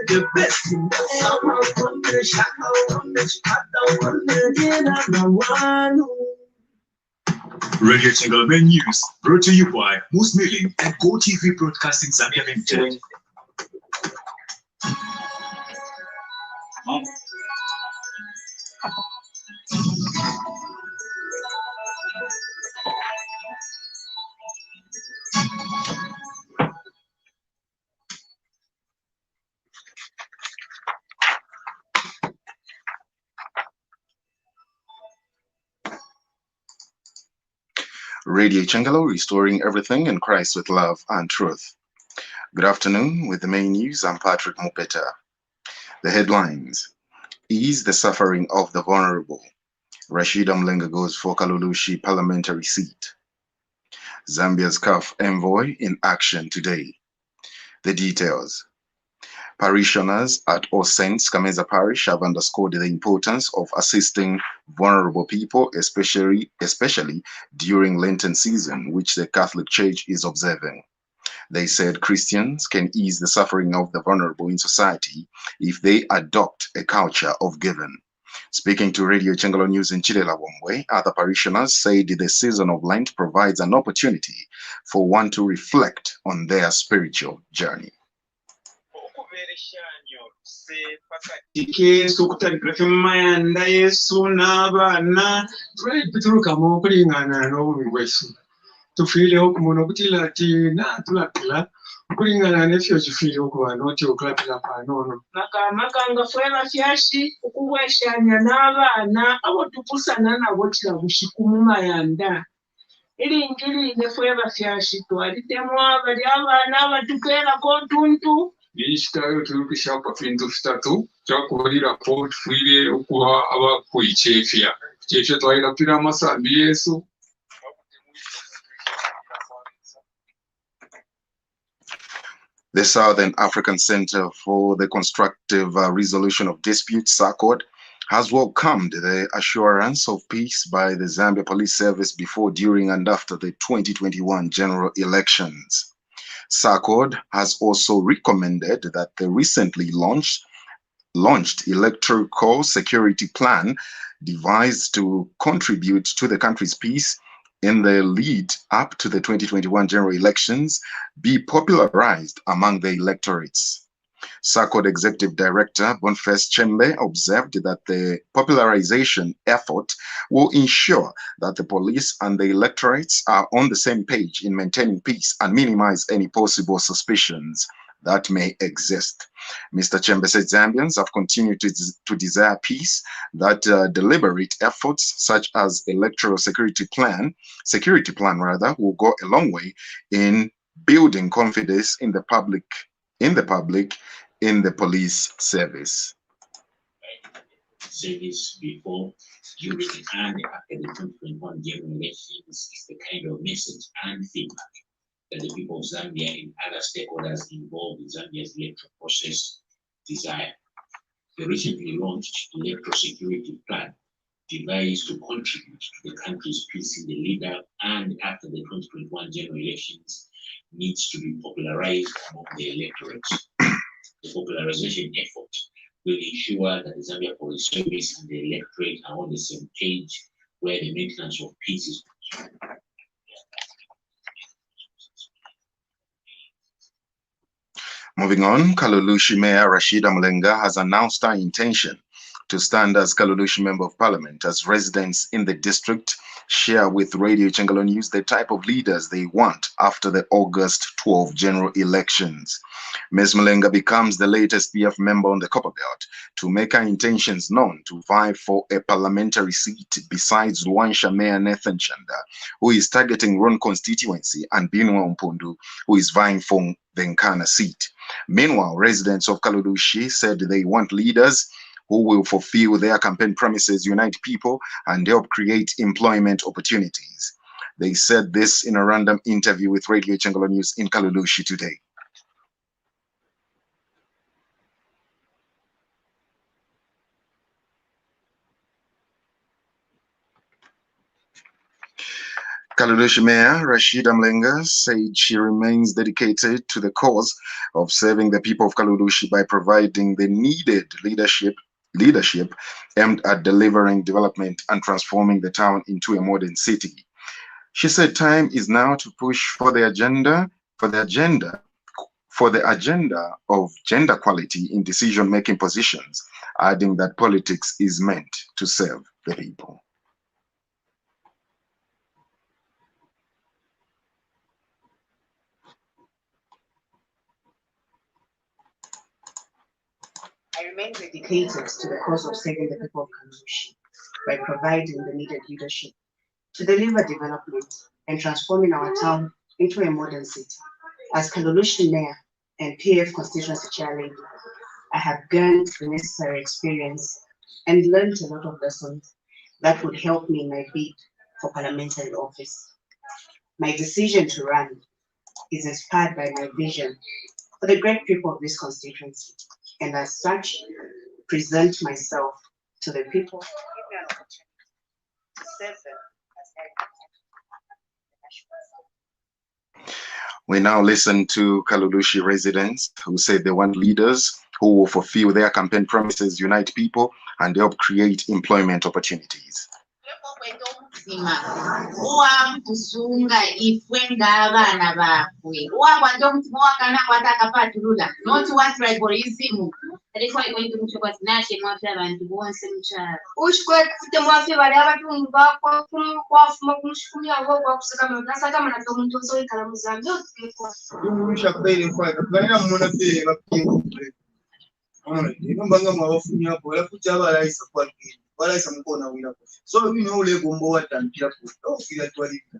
The best in the summer, Radio Tingle Main News, brought to you by Moose Milling and Go TV Broadcasting Zambia Limited. Radio Changalo, restoring everything in Christ with love and truth. Good afternoon. With the main news, I'm Patrick Mupeta. The headlines: Ease the suffering of the vulnerable. Rashida Mlenga goes for Kalulushi parliamentary seat. Zambia's CAF envoy in action today. The details. Parishioners at All Saints Kameza Parish have underscored the importance of assisting vulnerable people, especially during Lenten season, which the Catholic Church is observing. They said Christians can ease the suffering of the vulnerable in society if they adopt a culture of giving. Speaking to Radio Changalo News in Chilela Wongwe, other parishioners said the season of Lent provides an opportunity for one to reflect on their spiritual journey. Tufileho kumuntu okutila tina tulatila kulingana nefyo kifile okubana oti okulapila panono nakamaka fweba fyashi okuweshanya n'abaana abo tupusana nabo kila bushikumu mayanda ilingiline fweba fyashi twalitemu abali abaana abatukera kontuntu bishitayo tulukishapa fintu fitatu kyakubalirako tufile okuwa abakuichefya chefya twalirapira amasambi yesu. The Southern African Center for the Constructive Resolution of Disputes, SACOD, has welcomed the assurance of peace by the Zambia Police Service before, during, and after the 2021 general elections. SACOD has also recommended that the recently launched electoral security plan devised to contribute to the country's peace in the lead up to the 2021 general elections be popularized among the electorates. SACOD Executive Director Boniface Chembe observed that the popularization effort will ensure that the police and the electorates are on the same page in maintaining peace and minimize any possible suspicions that may exist. Mr. Chembe said Zambians have continued to desire peace, that deliberate efforts such as electoral security plan will go a long way in building confidence in the public, in the police service. Say this before, during, and after the 2021 general elections is the kind of message and feedback that the people of Zambia and other stakeholders involved in Zambia's electoral process desire. The recently launched electoral security plan devised to contribute to the country's peace in the lead up and after the 2021 general elections needs to be popularized among the electorates. The popularization effort will ensure that the Zambia Police Service and the electorate are on the same page where the maintenance of peace is concerned. Moving on, Kalulushi Mayor Rashida Mlenga has announced her intention to stand as Kalulushi Member of Parliament as residents in the district share with Radio Changalo News the type of leaders they want after the August 12 general elections. Ms. Mlenga becomes the latest PF member on the Copperbelt to make her intentions known to vie for a parliamentary seat besides Luansha Mayor Nathan Chanda, who is targeting Ron constituency, and Binwa Mpundu, who is vying for the Nkana seat. Meanwhile, residents of Kalulushi said they want leaders who will fulfill their campaign promises, unite people, and help create employment opportunities. They said this in a random interview with Radio Changalo News in Kalulushi today. Kaludushi Mayor Rashida Mlenga said she remains dedicated to the cause of serving the people of Kaludushi by providing the needed leadership aimed at delivering development and transforming the town into a modern city. She said time is now to push for the agenda of gender equality in decision-making positions, adding that politics is meant to serve the people. I remain dedicated to the cause of saving the people of Kaludushi by providing the needed leadership to deliver development and transforming our town into a modern city. As Kaludushi Mayor and PF Constituency Chairlady, I have gained the necessary experience and learned a lot of lessons that would help me in my bid for parliamentary office. My decision to run is inspired by my vision for the great people of this constituency, and as such, present myself to the people to give me an opportunity to serve them as We now listen to Kaludushi residents who say they want leaders who will fulfill their campaign promises, unite people, and help create employment opportunities. Owakutusunga ifwe ng'abaana baaffe owabwadde omutima wakana kwatakapatulula not what tribalism that is why going to muchokwati nashe mwafe abantu bonse mukyalo uchikwekute mwafe bali abatundu kwafuma kumushikumya ngo kwakusaka nasaka mana omuntu osoikala muzambi otekwa umusha kubaire kwaka kuganira mumona pe bapiye nombanga mwabafunye hapo alafu chaba raisa kwa kile walaisa mkona wila so mimi ule gombo watampira kwa ofila twalika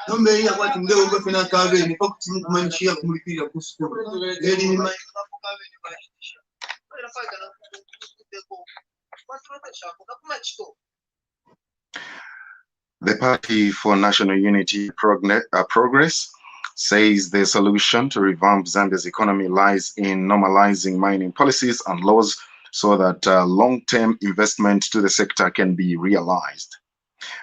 nombe ya kwati ndeo uko fina kabe ni kwa kutimu kumanishia kumulipira kusukuru leli ni mai kwa kabe ni banisha wala faida na kuteko kwa trota shako kama chito. The Party for National Unity Progress says the solution to revamp Zambia's economy lies in normalizing mining policies and laws so that long-term investment to the sector can be realized.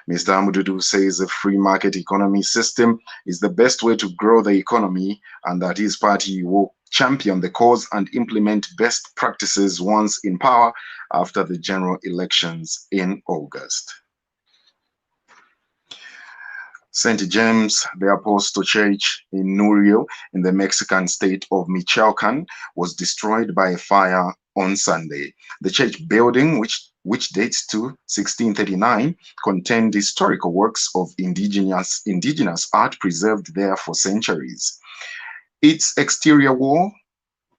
Mr. Amududu says a free market economy system is the best way to grow the economy and that his party will champion the cause and implement best practices once in power after the general elections in August. St. James, the Apostle Church in Nurio, in the Mexican state of Michoacan, was destroyed by a fire on Sunday. The church building, which dates to 1639, contained historical works of indigenous art preserved there for centuries. Its exterior wall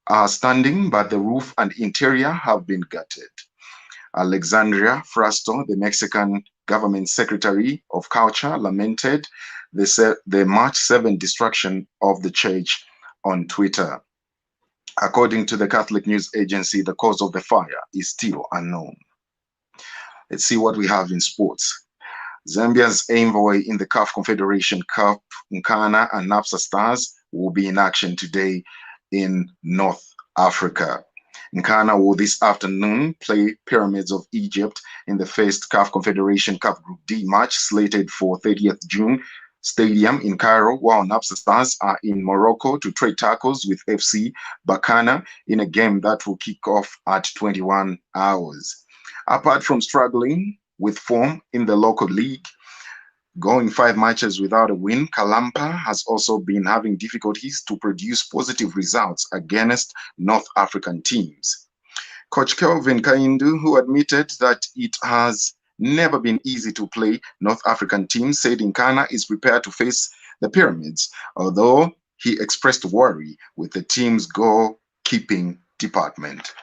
are standing, but the roof and interior have been gutted. Alexandria Frasto, the Mexican government secretary of culture, lamented the March 7 destruction of the church on Twitter. According to the Catholic news agency, the cause of the fire is still unknown. Let's see what we have in sports. Zambia's envoy in the CAF Confederation Cup, Nkana and Napsa Stars, will be in action today in North Africa. Nkana will this afternoon play Pyramids of Egypt in the first CAF Confederation Cup Group D match slated for 30th June Stadium in Cairo, while Napsa Stars are in Morocco to trade tackles with FC Bakana in a game that will kick off at 21 hours. Apart from struggling with form in the local league, going 5 matches without a win, Kalampa has also been having difficulties to produce positive results against North African teams. Coach Kelvin Kaindu, who admitted that it has never been easy to play North African teams, said Nkana is prepared to face the Pyramids, although he expressed worry with the team's goalkeeping department.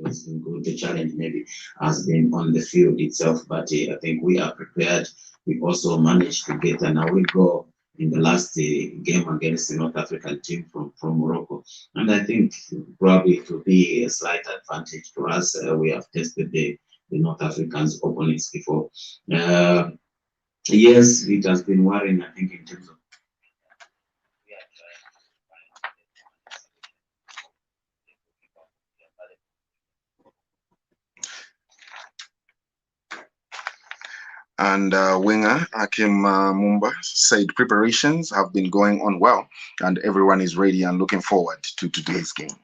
It's been good. The challenge maybe has been on the field itself, but I think we are prepared. We also managed to get an away goal in the last game against the North African team from Morocco. And I think probably it will be a slight advantage to us. We have tested the North Africans' opponents before. Yes, it has been worrying, I think, in terms of And winger Akim Mumba said preparations have been going on well and everyone is ready and looking forward to today's game.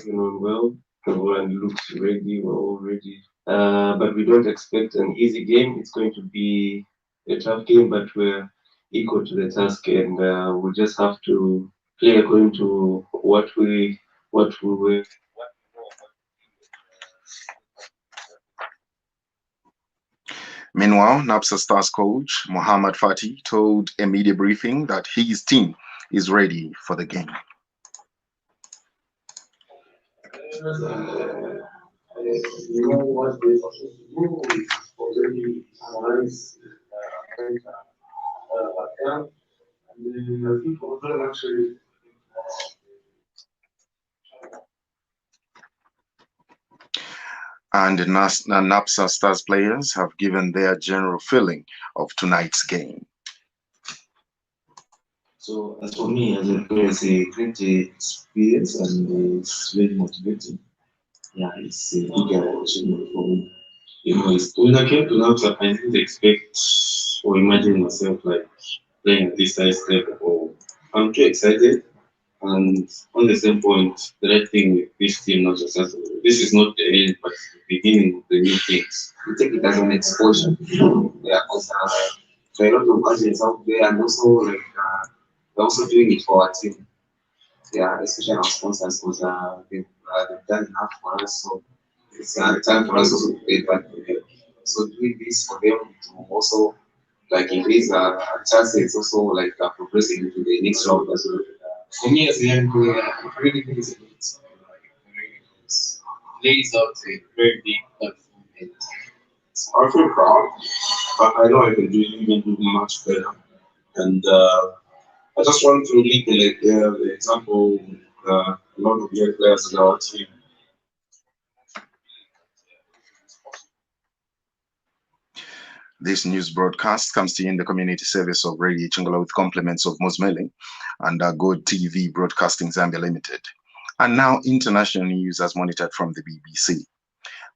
Well, everyone looks ready, we're all ready. But we don't expect an easy game. It's going to be a tough game, but we're equal to the task, and we just have to play according to what we were. Meanwhile, NAPSA Stars coach Muhammad Fati told a media briefing that his team is ready for the game. You know what we're supposed to do is already analyze camp, and I think we're going to actually. And NAPSA Stars players have given their general feeling of tonight's game. So as for me, as a player, it's a great experience and it's very motivating. Yeah, it's a big achievement for me. You know, when I came to NAPSA, I didn't expect or imagine myself like playing at this high step. Or I'm too excited. And on the same point, the right thing with this team, not just us, this is not the end, but the beginning of the new things. We take it as an exposure. Yeah, because there are a lot of budgets out there, and also like we're also doing it for our team. Yeah, especially our sponsors, because they've done enough for us, so it's time for us also to pay back to them. So doing this for them to also like increase our chances, also like progressing into the next round as well. For me as a young player, I really think it's a good team. It lays out a very big platform. And I feel proud, but I know I can even do much better. And I just want to lead the example with a lot of young players in our team. This news broadcast comes to you in the community service of Radio Chingala with compliments of Mosmeli and Good TV Broadcasting Zambia Limited. And now international news as monitored from the BBC.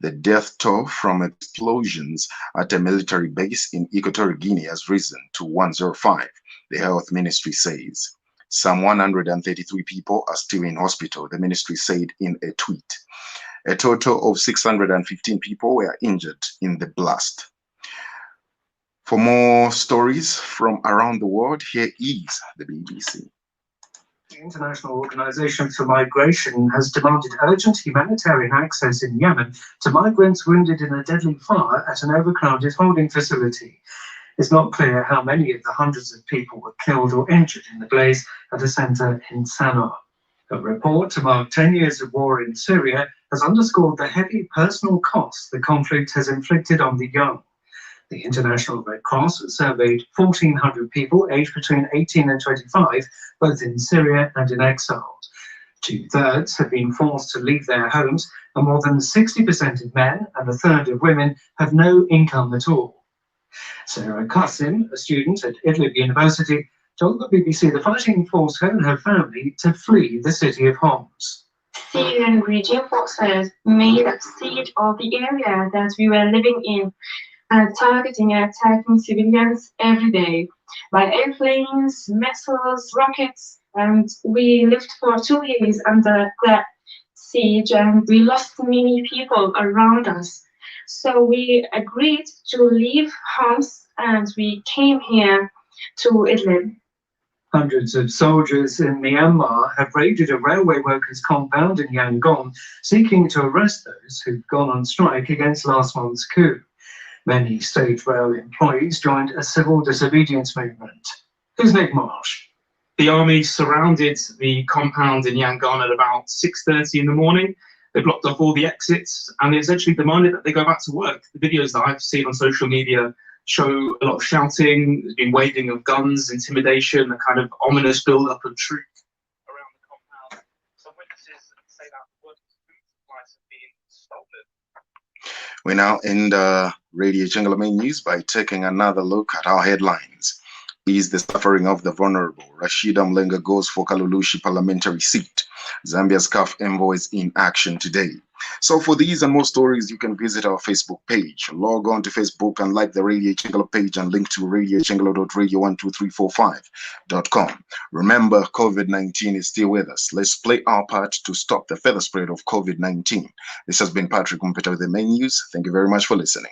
The death toll from explosions at a military base in Equatorial Guinea has risen to 105, the health ministry says. Some 133 people are still in hospital, the ministry said in a tweet. A total of 615 people were injured in the blast. For more stories from around the world, here is the BBC. The International Organization for Migration has demanded urgent humanitarian access in Yemen to migrants wounded in a deadly fire at an overcrowded holding facility. It's not clear how many of the hundreds of people were killed or injured in the blaze at a center in Sana'a. A report to mark 10 years of war in Syria has underscored the heavy personal costs the conflict has inflicted on the young. The International Red Cross surveyed 1,400 people aged between 18 and 25, both in Syria and in exile. 2/3 have been forced to leave their homes, and more than 60% of men and a third of women have no income at all. Sarah Kassim, a student at Idlib University, told the BBC the fighting forced her and her family to flee the city of Homs. Syrian regime forces made a siege of the area that we were living in, targeting and attacking civilians every day by airplanes, missiles, rockets, and we lived for 2 years under that siege and we lost many people around us. So we agreed to leave Homs and we came here to Idlib. Hundreds of soldiers in Myanmar have raided a railway workers' compound in Yangon, seeking to arrest those who've gone on strike against last month's coup. Many state rail employees joined a civil disobedience movement. Here's Nick Marsh. The army surrounded the compound in Yangon at about 6:30 in the morning. They blocked off all the exits and they essentially demanded that they go back to work. The videos that I've seen on social media show a lot of shouting, there's been waving of guns, intimidation, a kind of ominous build-up of troops around the compound. Some witnesses say that workers' food supplies have been stolen. We now end Radio Chingala main news by taking another look at our headlines. Is the suffering of the vulnerable? Rashida Mlenga goes for Kalulushi parliamentary seat. Zambia's CAF envoys in action today. So for these and more stories, you can visit our Facebook page. Log on to Facebook and like the Radio Chingalo page and link to radiochingalo.radio12345.com. Remember, COVID-19 is still with us. Let's play our part to stop the further spread of COVID-19. This has been Patrick Mupeta with the main news. Thank you very much for listening.